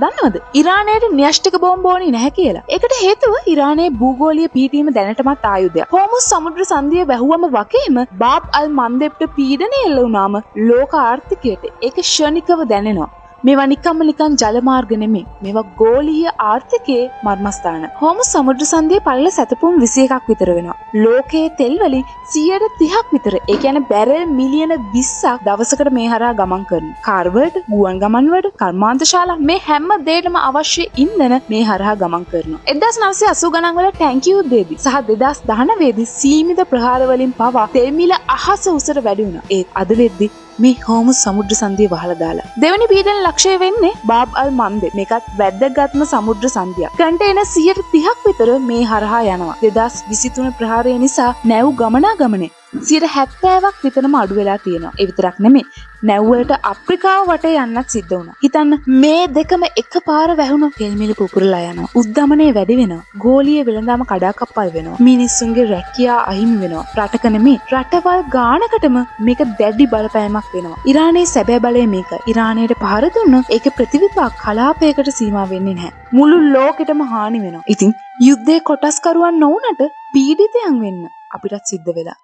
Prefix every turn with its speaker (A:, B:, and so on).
A: දන්නවද? ඉරානයට න්‍යෂ්ටික බෝම්බ ඕනේ නැහැ කියලා. ඒකට හේතුව ඉරානයේ භූගෝලීය පිහිටීම දැනටමත් ආයුධයක්. හෝමුස් සමුද්‍ර සංධිය වැහුවම වගේම බාබ් අල් මන්දෙබ්ට පීඩනය එල්ල වුණාම ලෝක ආර්ථිකයට ඒක ක්ෂණිකව දැනෙනවා. මේවා නිකන් ජලමාර්ග නෙමෙයි. මේවා ගෝලීය ආර්ථිකයේ මර්මස්ථාන. හෝමුස් සමුද්‍ර සංධියේ පළල සැතපුම් 21ක් විතර වෙනවා. ලෝකයේ තෙල් වලින් 130ක් විතර. ඒ කියන්නේ බැරල් මිලියන 20ක් දවසකට මේ හරහා ගමන් කරනවා. කාර් වලට, ගුවන් ගමන් වලට, කර්මාන්තශාලා මේ හැම දෙයකටම අවශ්‍ය ඉන්ධන මේ හරහා ගමන් කරනවා. 1980 ගණන් වල ටැංකි යුද්ධයේදී සහ 2019 දී සීමිත ප්‍රහාර වලින් පවා තෙල් මිල අහස උසට වැඩි වුණා. ඒත් අද වෙද්දී මේ හෝමුස් සමුද්‍ර සංධිය වහලා දාලා. දෙවෙනි පීඩන ලක්ෂ්‍ය වෙන්නේ බාබ් අල් මන්දෙබ්. මේකත් වැද්දගත්ම සමුද්‍ර සංධියක්. කන්ටේනර් 130ක් විතර මේ හරහා යනවා. 2023 ප්‍රහාරය නිසා නැව් ගමනාගමනේ 70ක් විතරම අඩු වෙලා තියෙනවා. ඒ විතරක් නෙමෙයි. නැව් වලට අප්‍රිකාව වටේ යන්නත් සිද්ධ වුණා. හිතන්න මේ දෙකම එකපාර වැහුණොත් තෙල් මිල පුපුරලා යනවා. උද්දමනය වැඩි වෙනවා. ගෝලීය වෙළඳාම කඩාකප්පල් වෙනවා. මිනිස්සුන්ගේ රැකියාව අහිමි වෙනවා. රටක නෙමෙයි රටවල් ගානකටම මේක දැඩි බලපෑමක් වෙනවා. ඉරානයේ සැබෑ බලය මේක. ඉරානයට පහර දුන්නොත් ඒකේ ප්‍රතිවිපාක කලාපයකට සීමා වෙන්නේ නැහැ. මුළු ලෝකෙටම හානි වෙනවා. ඉතින් යුද්ධයේ කොටස්කරුවන් නොවුනට පීඩිතයන් වෙන්න අපිටත් සිද්ධ වෙලා.